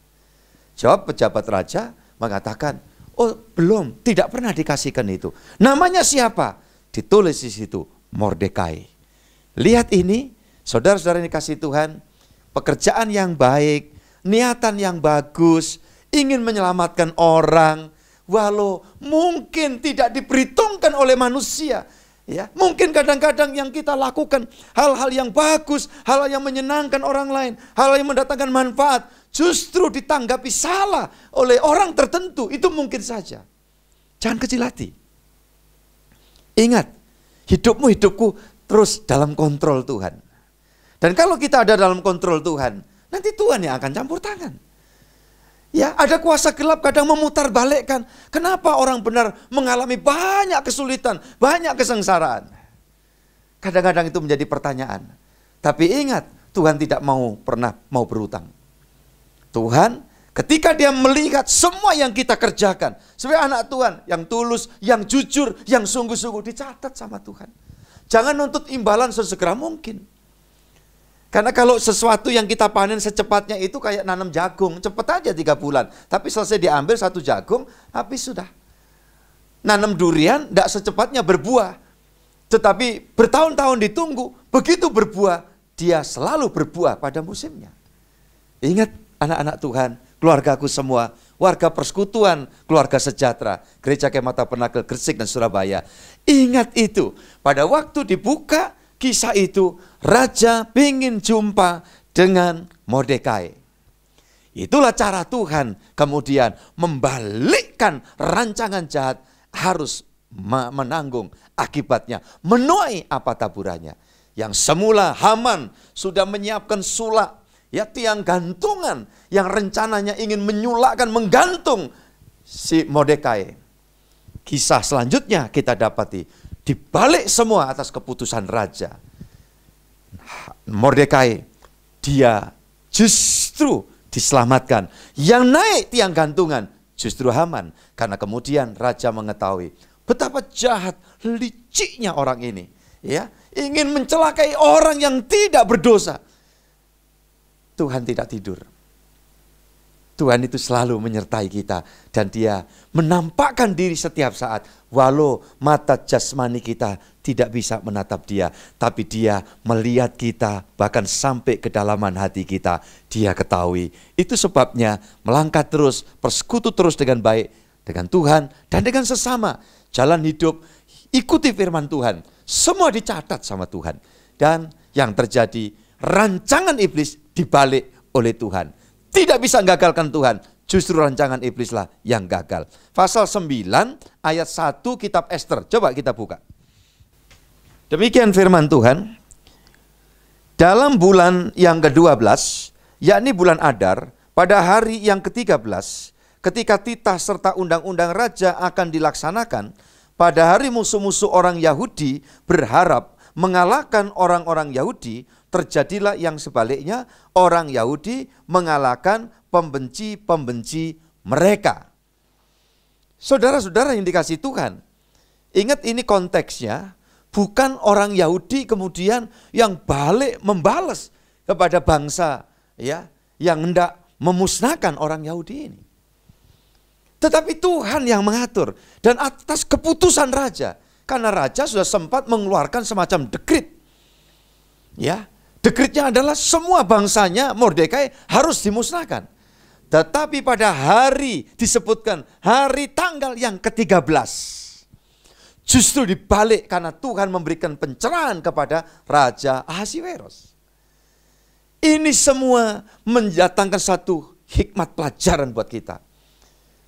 Jawab pejabat raja mengatakan, oh belum, tidak pernah dikasihkan itu. Namanya siapa? Ditulis di situ, Mordekai. Lihat ini, saudara-saudara yang dikasihi Tuhan, pekerjaan yang baik, niatan yang bagus, ingin menyelamatkan orang, walau mungkin tidak diperhitungkan oleh manusia. Ya, mungkin kadang-kadang yang kita lakukan hal-hal yang bagus, hal-hal yang menyenangkan orang lain, hal-hal yang mendatangkan manfaat, justru ditanggapi salah oleh orang tertentu, itu mungkin saja. Jangan kecil hati. Ingat, hidupku terus dalam kontrol Tuhan. Dan kalau kita ada dalam kontrol Tuhan, nanti Tuhan yang akan campur tangan. Ya, ada kuasa gelap kadang memutarbalikkan. Kenapa orang benar mengalami banyak kesulitan, banyak kesengsaraan? Kadang-kadang itu menjadi pertanyaan. Tapi ingat, Tuhan tidak pernah mau berhutang. Tuhan, ketika dia melihat semua yang kita kerjakan, sebagai anak Tuhan, yang tulus, yang jujur, yang sungguh-sungguh, dicatat sama Tuhan. Jangan nuntut imbalan sesegera mungkin. Karena kalau sesuatu yang kita panen secepatnya itu kayak nanam jagung, cepat aja 3 bulan. Tapi selesai diambil 1 jagung, habis sudah. Nanam durian tidak secepatnya berbuah. Tetapi bertahun-tahun ditunggu, begitu berbuah, dia selalu berbuah pada musimnya. Ingat anak-anak Tuhan, keluargaku semua, warga persekutuan, keluarga sejahtera, Gereja Kemah Tabernakel Gresik dan Surabaya. Ingat itu, pada waktu dibuka kisah itu, raja ingin jumpa dengan Mordekai. Itulah cara Tuhan kemudian membalikkan rancangan jahat, harus menanggung akibatnya, menuai apa taburannya. Yang semula Haman sudah menyiapkan sulak, ya tiang gantungan yang rencananya ingin menyulakkan, menggantung si Mordekai. Kisah selanjutnya kita dapati, dibalik semua atas keputusan raja, Mordekai, dia justru diselamatkan. Yang naik tiang gantungan Justru Haman, karena kemudian raja mengetahui betapa jahat, liciknya orang ini, ya, ingin mencelakai orang yang tidak berdosa. Tuhan tidak tidur. Tuhan itu selalu menyertai kita dan Dia menampakkan diri setiap saat. Walau mata jasmani kita tidak bisa menatap Dia, tapi Dia melihat kita bahkan sampai kedalaman hati kita. Dia ketahui. Itu sebabnya melangkah terus, persekutu terus dengan baik dengan Tuhan dan dengan sesama. Jalan hidup, ikuti firman Tuhan. Semua dicatat sama Tuhan. Dan yang terjadi, rancangan iblis dibalik oleh Tuhan. Tidak bisa gagalkan Tuhan, justru rancangan iblislah yang gagal. Pasal 9 ayat 1 kitab Ester, coba kita buka. Demikian firman Tuhan. Dalam bulan yang ke-12, yakni bulan Adar, pada hari yang ke-13, ketika titah serta undang-undang raja akan dilaksanakan, pada hari musuh-musuh orang Yahudi berharap mengalahkan orang-orang Yahudi, terjadilah yang sebaliknya, orang Yahudi mengalahkan pembenci-pembenci mereka. Saudara-saudara yang dikasihi Tuhan, ingat ini konteksnya, bukan orang Yahudi kemudian yang balik membalas kepada bangsa ya yang hendak memusnahkan orang Yahudi ini. Tetapi Tuhan yang mengatur dan atas keputusan raja, karena raja sudah sempat mengeluarkan semacam dekrit. Ya, dekritnya adalah semua bangsanya Mordekai harus dimusnahkan. Tetapi pada hari disebutkan hari tanggal yang ke-13. Justru dibalik karena Tuhan memberikan pencerahan kepada Raja Ahasiweros. Ini semua mendatangkan satu hikmat pelajaran buat kita.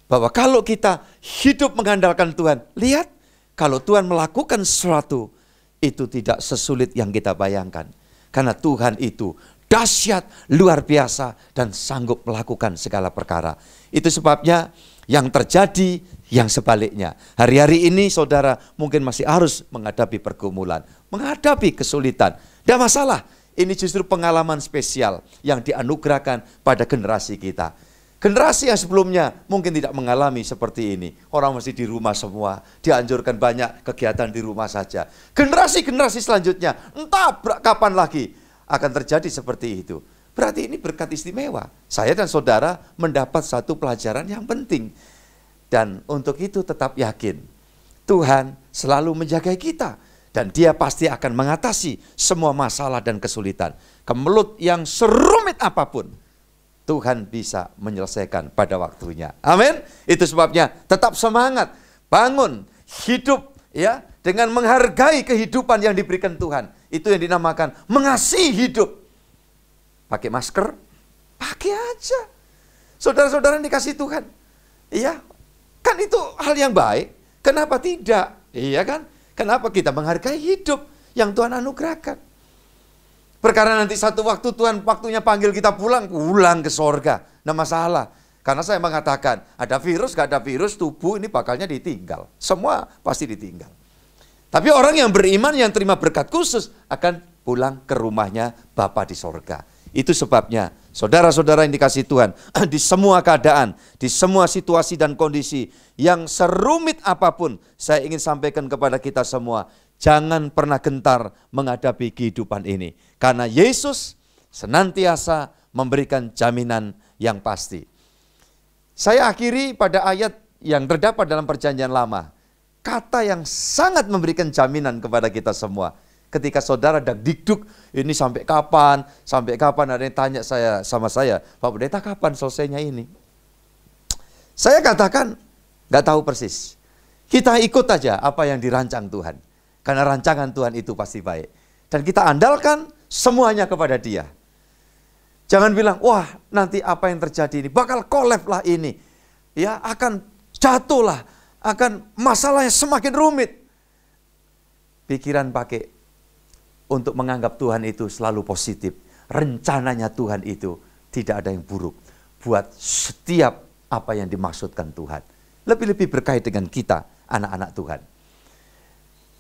Bahwa kalau kita hidup mengandalkan Tuhan, lihat kalau Tuhan melakukan sesuatu, itu tidak sesulit yang kita bayangkan. Karena Tuhan itu dahsyat, luar biasa, dan sanggup melakukan segala perkara. Itu sebabnya yang terjadi yang sebaliknya. Hari-hari ini saudara mungkin masih harus menghadapi pergumulan, menghadapi kesulitan. Tidak masalah, ini justru pengalaman spesial yang dianugerahkan pada generasi kita. Generasi yang sebelumnya mungkin tidak mengalami seperti ini. Orang masih di rumah semua, dianjurkan banyak kegiatan di rumah saja. Generasi-generasi selanjutnya, entah kapan lagi akan terjadi seperti itu. Berarti ini berkat istimewa. Saya dan saudara mendapat satu pelajaran yang penting. Dan untuk itu tetap yakin, Tuhan selalu menjaga kita. Dan Dia pasti akan mengatasi semua masalah dan kesulitan. Kemelut yang serumit apapun, Tuhan bisa menyelesaikan pada waktunya. Amin. Itu sebabnya tetap semangat, bangun, hidup ya dengan menghargai kehidupan yang diberikan Tuhan. Itu yang dinamakan mengasihi hidup. Pakai masker, pakai aja. Saudara-saudara yang dikasihi Tuhan. Iya, kan itu hal yang baik. Kenapa tidak? Iya kan? Kenapa kita menghargai hidup yang Tuhan anugerahkan? Perkara nanti satu waktu Tuhan waktunya panggil kita pulang ke sorga. Nah masalah. Karena saya mengatakan, ada virus, gak ada virus, tubuh ini bakalnya ditinggal. Semua pasti ditinggal. Tapi orang yang beriman, yang terima berkat khusus, akan pulang ke rumahnya Bapa di sorga. Itu sebabnya, saudara-saudara yang dikasihi Tuhan, di semua keadaan, di semua situasi dan kondisi, yang serumit apapun, saya ingin sampaikan kepada kita semua, jangan pernah gentar menghadapi kehidupan ini. Karena Yesus senantiasa memberikan jaminan yang pasti. Saya akhiri pada ayat yang terdapat dalam Perjanjian Lama. Kata yang sangat memberikan jaminan kepada kita semua. Ketika saudara dikduk, ini sampai kapan ada yang tanya sama saya, Pak Pendeta kapan selesainya ini? Saya katakan, gak tahu persis. Kita ikut aja apa yang dirancang Tuhan. Karena rancangan Tuhan itu pasti baik. Dan kita andalkan semuanya kepada Dia. Jangan bilang, wah nanti apa yang terjadi ini, bakal kolap lah ini. Ya akan jatuh lah, akan masalahnya semakin rumit. Pikiran pakai untuk menganggap Tuhan itu selalu positif. Rencananya Tuhan itu tidak ada yang buruk. Buat setiap apa yang dimaksudkan Tuhan. Lebih-lebih berkait dengan kita, anak-anak Tuhan.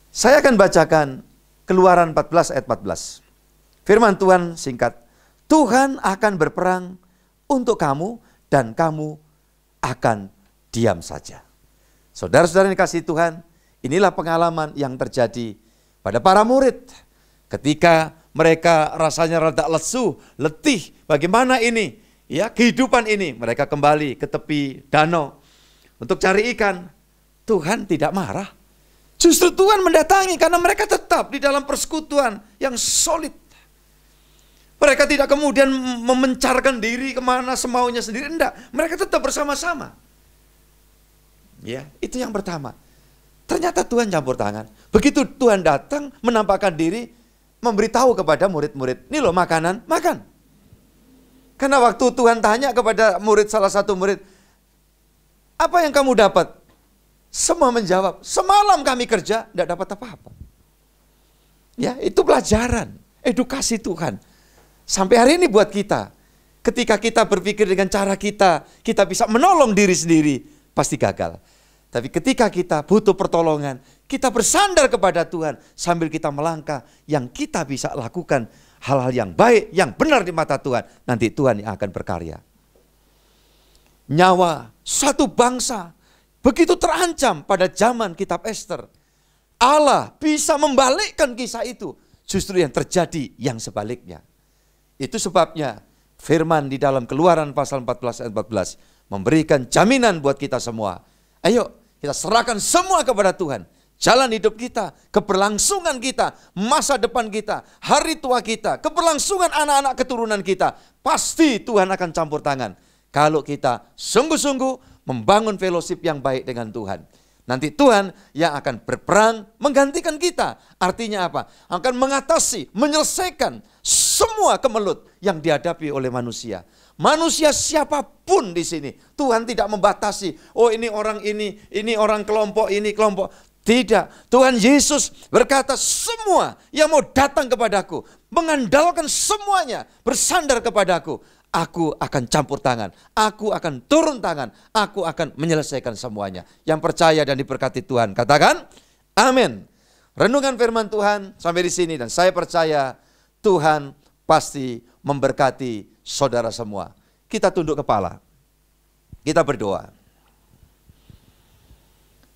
Saya akan bacakan Keluaran 14 ayat 14. Firman Tuhan singkat. Tuhan akan berperang untuk kamu dan kamu akan diam saja. Saudara-saudara yang dikasihi Tuhan, inilah pengalaman yang terjadi pada para murid. Ketika mereka rasanya rada lesu, letih, bagaimana ini? Ya, kehidupan ini. Mereka kembali ke tepi danau untuk cari ikan. Tuhan tidak marah. Justru Tuhan mendatangi karena mereka tetap di dalam persekutuan yang solid. Mereka tidak kemudian memencarkan diri kemana semaunya sendiri. Enggak, mereka tetap bersama-sama. Ya, itu yang pertama. Ternyata Tuhan campur tangan. Begitu Tuhan datang, menampakkan diri, memberitahu kepada murid-murid, ini loh makanan, makan. Karena waktu Tuhan tanya kepada murid, salah satu murid, apa yang kamu dapat? Semua menjawab, semalam kami kerja, tidak dapat apa-apa. Ya, itu pelajaran, edukasi Tuhan. Sampai hari ini buat kita, ketika kita berpikir dengan cara kita bisa menolong diri sendiri, pasti gagal. Tapi ketika kita butuh pertolongan, kita bersandar kepada Tuhan sambil kita melangkah, yang kita bisa lakukan hal-hal yang baik, yang benar di mata Tuhan. Nanti Tuhan yang akan berkarya. Nyawa satu bangsa begitu terancam pada zaman kitab Ester. Allah bisa membalikkan kisah itu. Justru yang terjadi yang sebaliknya. Itu sebabnya firman di dalam Keluaran pasal 14 ayat 14 memberikan jaminan buat kita semua. Ayo kita serahkan semua kepada Tuhan. Jalan hidup kita, keberlangsungan kita, masa depan kita, hari tua kita, keberlangsungan anak-anak keturunan kita. Pasti Tuhan akan campur tangan. Kalau kita sungguh-sungguh membangun fellowship yang baik dengan Tuhan. Nanti Tuhan yang akan berperang menggantikan kita. Artinya apa? Akan mengatasi, menyelesaikan semua kemelut yang dihadapi oleh manusia. Manusia siapapun di sini, Tuhan tidak membatasi. Oh ini orang kelompok ini kelompok. Tidak, Tuhan Yesus berkata semua yang mau datang kepadaku, mengandalkan semuanya, bersandar kepadaku, aku akan campur tangan, aku akan turun tangan, aku akan menyelesaikan semuanya. Yang percaya dan diberkati Tuhan, katakan amin. Renungan firman Tuhan sampai di sini dan saya percaya Tuhan pasti memberkati saudara semua. Kita tunduk kepala, kita berdoa.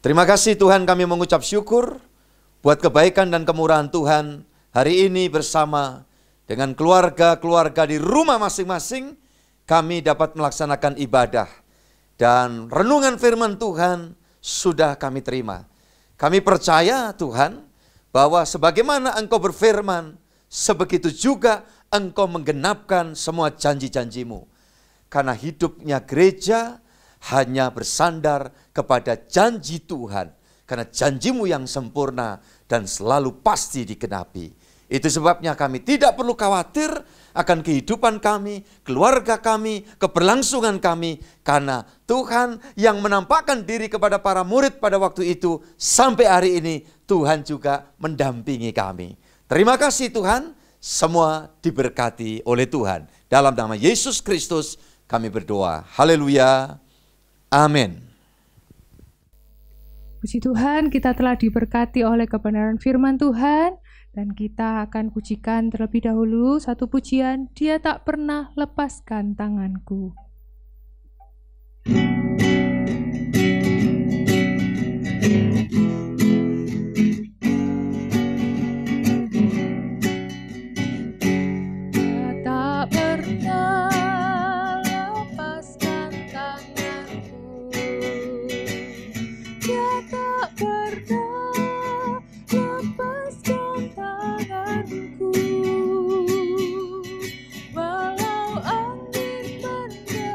Terima kasih Tuhan, kami mengucap syukur buat kebaikan dan kemurahan Tuhan hari ini bersama dengan keluarga-keluarga di rumah masing-masing. Kami dapat melaksanakan ibadah dan renungan firman Tuhan sudah kami terima. Kami percaya Tuhan bahwa sebagaimana Engkau berfirman, sebegitu juga Engkau menggenapkan semua janji-janjimu. Karena hidupnya gereja hanya bersandar kepada janji Tuhan. Karena janjimu yang sempurna dan selalu pasti digenapi. Itu sebabnya kami tidak perlu khawatir akan kehidupan kami, keluarga kami, keberlangsungan kami. Karena Tuhan yang menampakkan diri kepada para murid pada waktu itu, sampai hari ini Tuhan juga mendampingi kami. Terima kasih Tuhan, semua diberkati oleh Tuhan. Dalam nama Yesus Kristus kami berdoa. Haleluya. Amin. Puji Tuhan, kita telah diberkati oleh kebenaran firman Tuhan. Dan kita akan pujikan terlebih dahulu satu pujian, Dia tak pernah lepaskan tanganku. Dia tak pernah lepaskan tanganku. Dia tak pernah lepaskan tanganku. Walau angin menerpa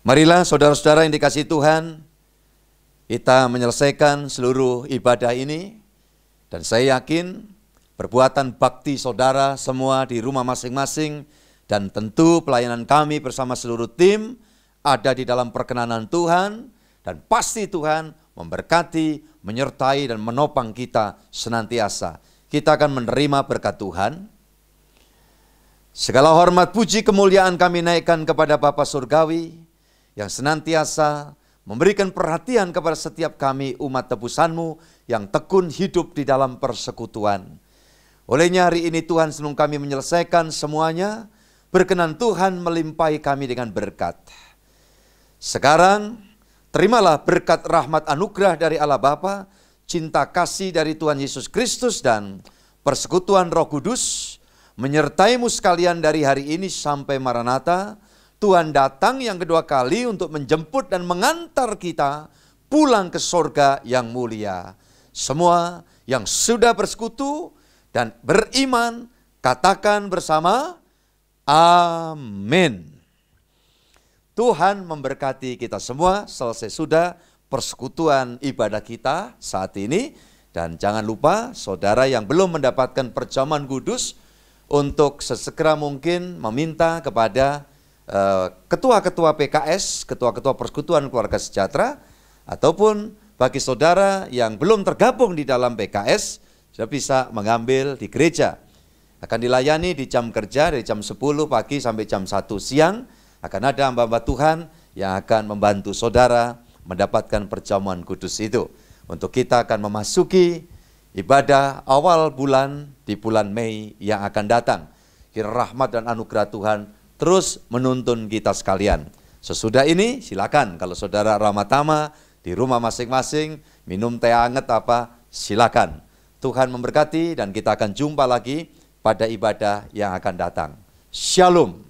Marilah saudara-saudara yang dikasihi Tuhan, kita menyelesaikan seluruh ibadah ini, dan saya yakin perbuatan bakti saudara semua di rumah masing-masing dan tentu pelayanan kami bersama seluruh tim ada di dalam perkenanan Tuhan, dan pasti Tuhan memberkati, menyertai dan menopang kita senantiasa. Kita akan menerima berkat Tuhan. Segala hormat, puji, kemuliaan kami naikkan kepada Bapa Surgawi yang senantiasa memberikan perhatian kepada setiap kami umat tebusan-Mu yang tekun hidup di dalam persekutuan. Olehnya hari ini Tuhan sebelum kami menyelesaikan semuanya, berkenan Tuhan melimpahi kami dengan berkat. Sekarang terimalah berkat rahmat anugerah dari Allah Bapa, cinta kasih dari Tuhan Yesus Kristus dan persekutuan Roh Kudus menyertaimu sekalian dari hari ini sampai Maranatha. Tuhan datang yang kedua kali untuk menjemput dan mengantar kita pulang ke sorga yang mulia. Semua yang sudah bersekutu dan beriman, katakan bersama, amin. Tuhan memberkati kita semua. Selesai sudah persekutuan ibadah kita saat ini. Dan jangan lupa saudara yang belum mendapatkan perjamuan kudus untuk sesegera mungkin meminta kepada ketua-ketua PKS, ketua-ketua Persekutuan Keluarga Sejahtera, ataupun bagi saudara yang belum tergabung di dalam PKS, sudah bisa mengambil di gereja. Akan dilayani di jam kerja dari jam 10 pagi sampai jam 1 siang. Akan ada hamba-hamba Tuhan yang akan membantu saudara mendapatkan perjamuan kudus itu. Untuk kita akan memasuki ibadah awal bulan di bulan Mei yang akan datang. Kiranya rahmat dan anugerah Tuhan terus menuntun kita sekalian. Sesudah ini silakan kalau saudara Ramatama di rumah masing-masing minum teh hangat apa, silakan. Tuhan memberkati dan kita akan jumpa lagi pada ibadah yang akan datang. Shalom.